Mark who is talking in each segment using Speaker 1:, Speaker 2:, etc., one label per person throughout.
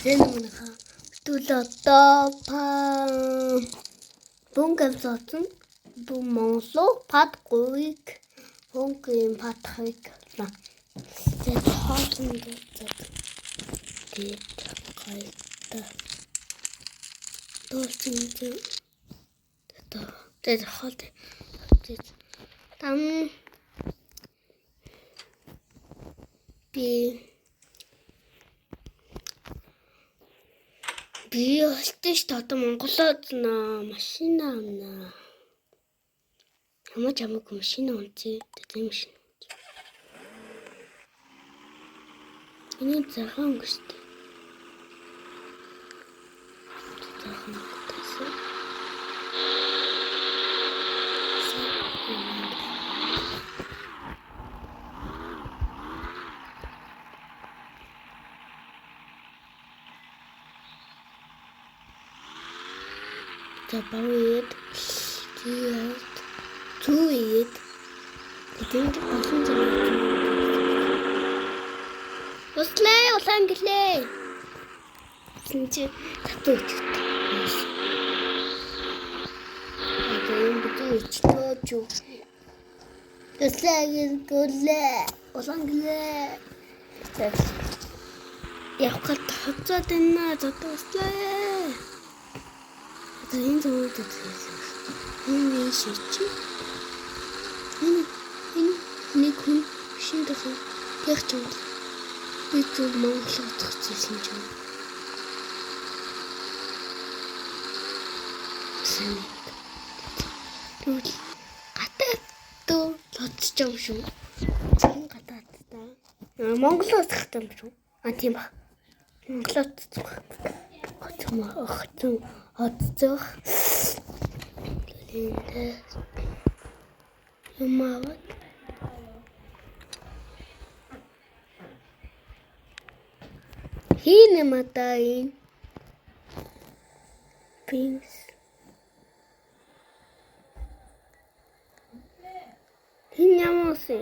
Speaker 1: Зэнэмнэха тулатаа бунгэвцэн бумонло патгуик бунгэм патхик на тэт хаалтан дэт гайта дөрчинтэй тэт хаалт тэт там би олтын ш одоо Монголоод машин авна. Хамаагүй машин унцээ. Тийм машин. Энэ цагаан гэжтэй. Цагаан гэсэн. Табаид кият туид тэнд болсон зүйл. Ослээ улаанглээ. Синчи татууч. Одоо юм битүүч юу. Ослээ гэлээ. Улаанглээ. Явхад хоцоод байна. Зодослээ. Энэ зүйл гэсэн. Энэ шийч. Энэ хүн шиндэх яг ч юм. Би зөв Монгол утгацсан ч юм. Тэгвэл гатаад дөө лодч юм шүү. Цэн гатаад та. Монгол утгахтай юм шүү. Тийм ба. Монгол утгах. Отцох линэ юмават хин матай пинс хин ямосе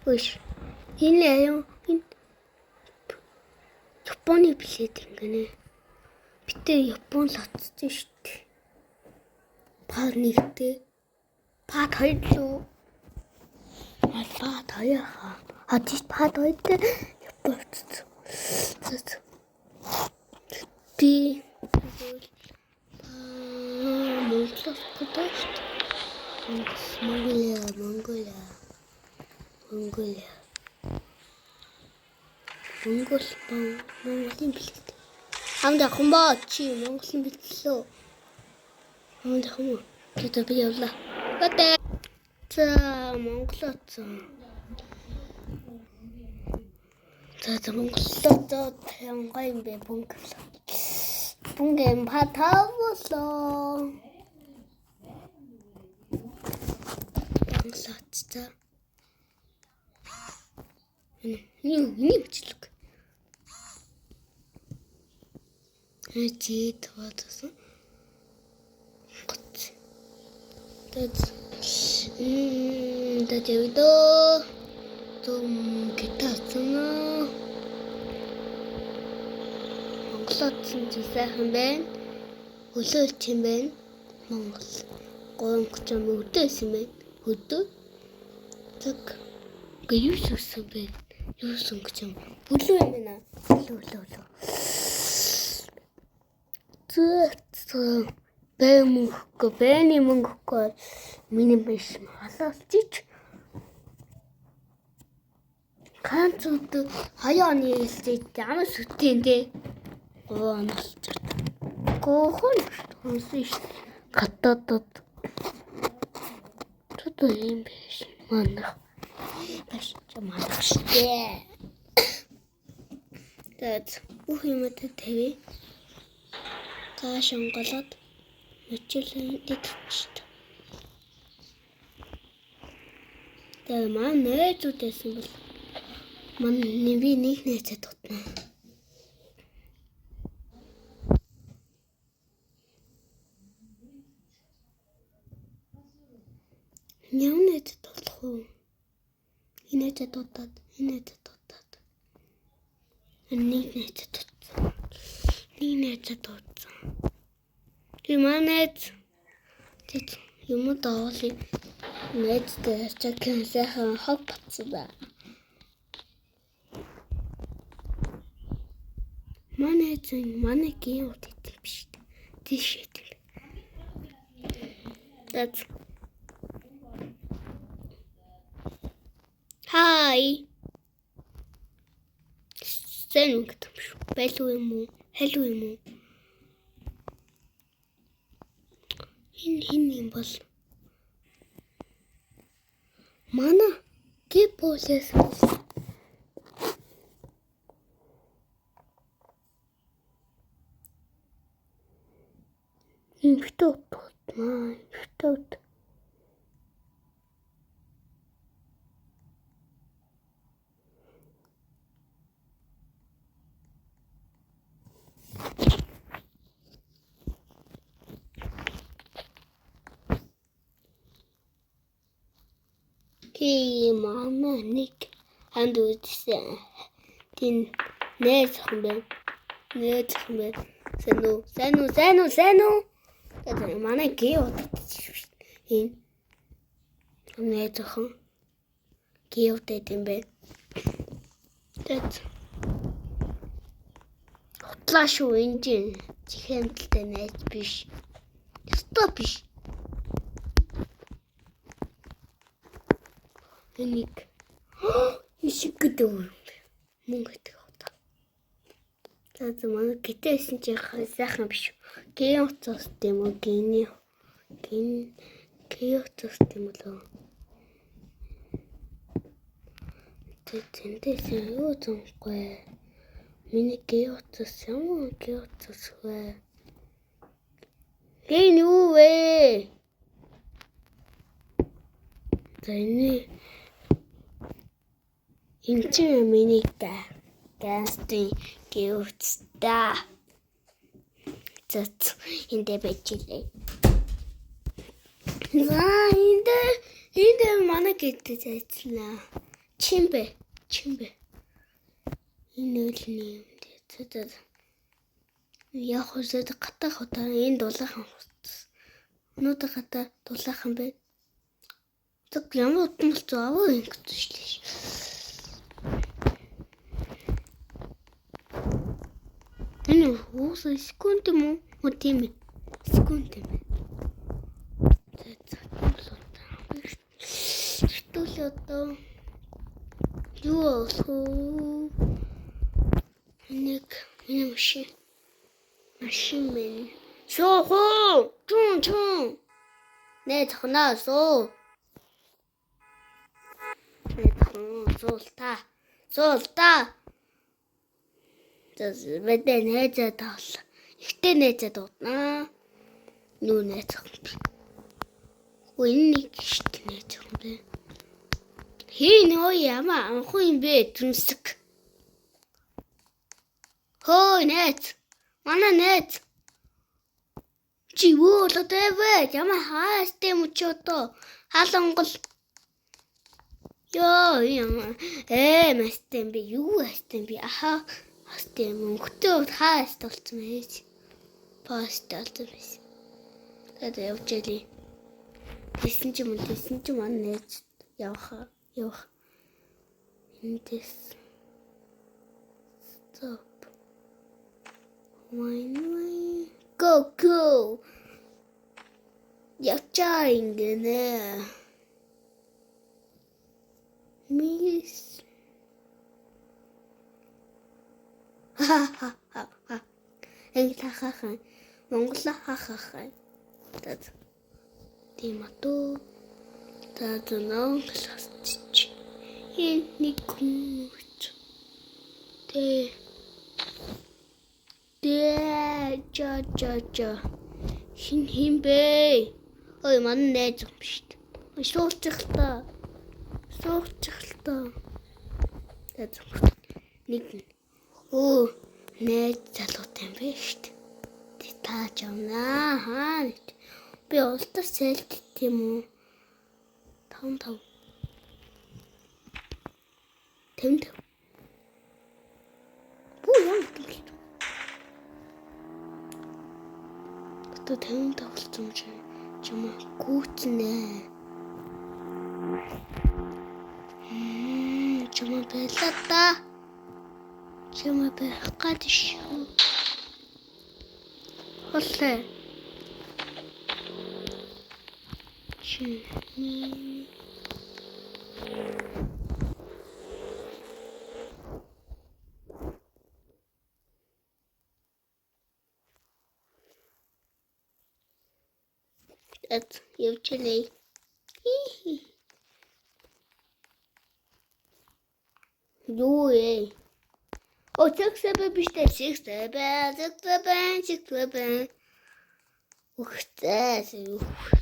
Speaker 1: уш хин яа хин Японы билет ингэнэ битээ Япон лоцсон шүү дээ. Пад нэгтэй. Пад хоёрлоо. Пад хоёр хаа. Хадис пад хоёртэй Япон лоцсон. Би Монголоос гэдэг шүү дээ. Монголиа. Монголын билет. Хамда хумбаа чи Монголын бэлтлөө. Хамда хумбаа. Тэгээд би явлаа. Гэтэ. За Монголоос. За Монголоос янгай юм бэ бунгэлээ. Бунгэм патавлоо. Монголоос за. Нэг бичлэг. Чи таваадсан. Гот. Дэвидо. Том гитаацсан. Монголд сайхан байна. Хөлөөлч юм байна. Монгол. Гомч юм өдөөс юм байна. Өдөө. Тэг. Гэрүүссэн байна. Юу сонгож юм. Бүлүү юм байна. Бүлүү. Бэни мөнгөхгүй миний биш халаалчиж ганцуд хаяа оны хэлцээ ямар сүтэн дээ гоонолч гохон хонсиш гататад тото юм биш манах биш манах штэ тэт бүх юмд тавь тааш онголоод мөчлөө идчихсэн. Тэгээ маань нээжүүдсэн бол манай би нэг нээжэд тутна. Яв нээжэд болох уу? Нээжэд тутаад. Нэг нээжэд тутсан. Нэг найзад дуудсан. Тэр манайд тэт юм даавал найзтай чакан сайхан хог батсан да. Манай гин удаад биш. Тийш идэв. That's Hi. Сайн үгтэй юм шүү. Байлгүй юм уу? Хэлгүй юм уу? Хин юм бол. Мана гиполес. Инфтот маа, инфтот. Ки мама ник хандуутсан. Тин нээсхэн бэ. Сайн уу. Тэгээд манай гээ удаад шүү. Энэ нээсхэн гээ удаад юм бэ. Тэгээд хотлаа шүү энэ чихэнтэй найз биш. Стоп биш. Энийг ишиг гэдэг юм. Мөнгө гэдэг удаа. За манай гэтэйсэн чи сайхан биш. Гээ уцаас тийм үү гээ уцаас тийм үү. Тэндээс юу зонгүй. Миний гээ уцаас вэ? Гээ юу вэ? Тэний энэ миний гастын гээ уцаа. Зат эндэ бэжлээ. Эндэ манай гэдэг зайцлаа. Чимбэ. Энэ үлний юм дээ. Яг үсэд гатаа хотоо энэ дулаахан хуцс. Өнөөдөр гатаа дулаахан бэ. Тэг ямар утсан болцоо аваа ингэж шлээ. Энэ уус секунд юм уу тийм ээ. Секунд юм. Штулото. Юу нэг машин мэн. Шохоо. Чун. Нэ тахнасоо. Зулта. Мэдээ нээзээ таал. Ихтэй нээзээ дууднаа. Нүү нээзэх юм би. Үнийг ихтэй нээзэх юм бэ. Хин ой яма анхуу юм бэ түнсэг. Хөөе нээз. Манай нээз. Чи юу болоод вэ? Яма хаастай мөчөөдөө. Халангол. Ёо яма. Мастэм би юу хастем би. Аха. Хастем мөнгөтэй хааст болсон байж. Пост болсон биш. Тэгээд явчихлаа. Тэсэн чи маань нээж явах. Энэс. Stop. Why? Go. Явчаа ингэнэ. Miss. Ха. Энгл хахаа. Монгол хахаа. Тэд. Тимато. Тэд нонгласч. Энийг хүч. Жа. Хин бэ? Ой манай найз юм шүү дээ. Суучихлаа. Тэд. Нэг. Найз залуутай юм байна шүү дээ. Тааж явнаа. Би ултас сэлт тийм үү? 5. Бүү яа гэдэг. Одоо 55 болсон юм гүйтнэ. Чамаа байлаа та. Чамаа байх гэдэг шүү. Хослоо. At явчлаа. Юу ээ? О, чигсэбэ биштэй чигсэбэ. Ухтаа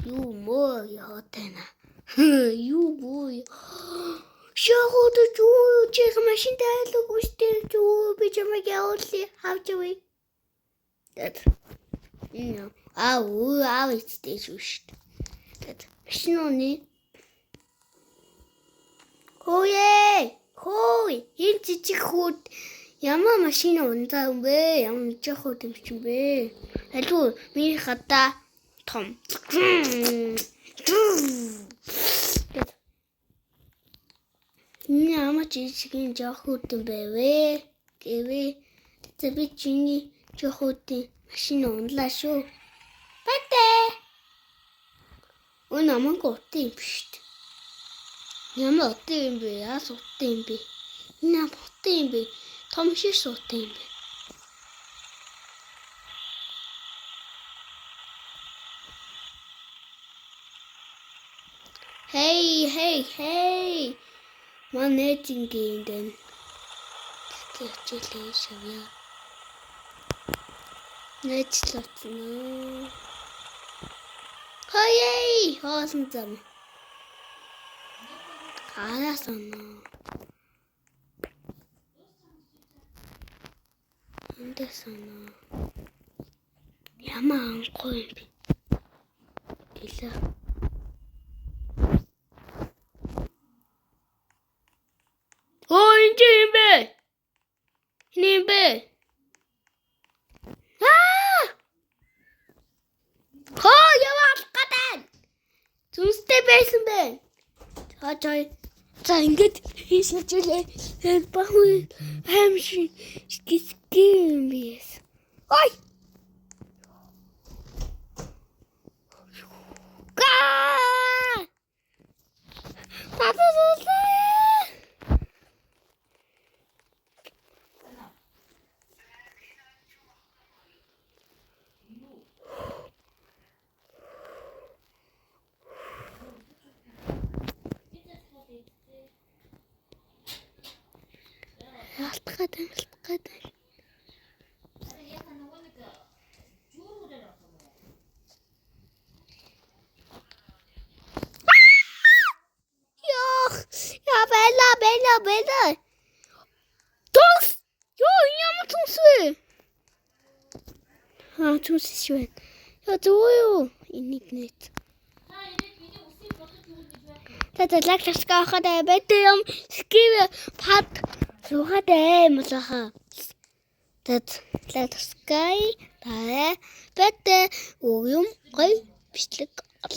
Speaker 1: юу мөө яатана. Юу мөө. Шахот юу чиг машин тайлог үстэй юу би чамайг явуулъя. Хавчвэ. Тэт. Аа ихтэй шүү. Тэт. Машин уу? Хөөе, энэ жижиг хүүд ямар машин унтаа юм бэ? Ямар жижиг хүүд юм чинь бэ? Алуу миний хата том. Ямар жижиг юм хүүд юм бэ вэ? Гэвэ би чиний жижиг хүүдийн машин унлаа шүү. Бэтэ. Намайг утсан юм биш. Ямар утсан юм бэ? Яас утсан юм бэ? Нам утсан юм бэ? Том шиг утсан юм бэ? Hey. Managing den. Тэчэлээ шавья. Нэчлэтнэ. Хөөе, хоосон зам. Аасана. Андэсана. Ямаа анхгүй юм би. Гэлээ. Энд юм бэ? Нэм бэ? Яваад гадаа. Зүстэй байсан бэ? За ингэж хийсэлээ. Бахуу хамшиг гисгэм биес. Ой. Алтгатай. Бэла. Тус. Ямар тус вэ? Тус шүү. Зөө. Энийг нэт. Лаглах гахаа бэтэм скив пад сухатай млаха. Лагскай таа бэтэ уюм гой бичлэг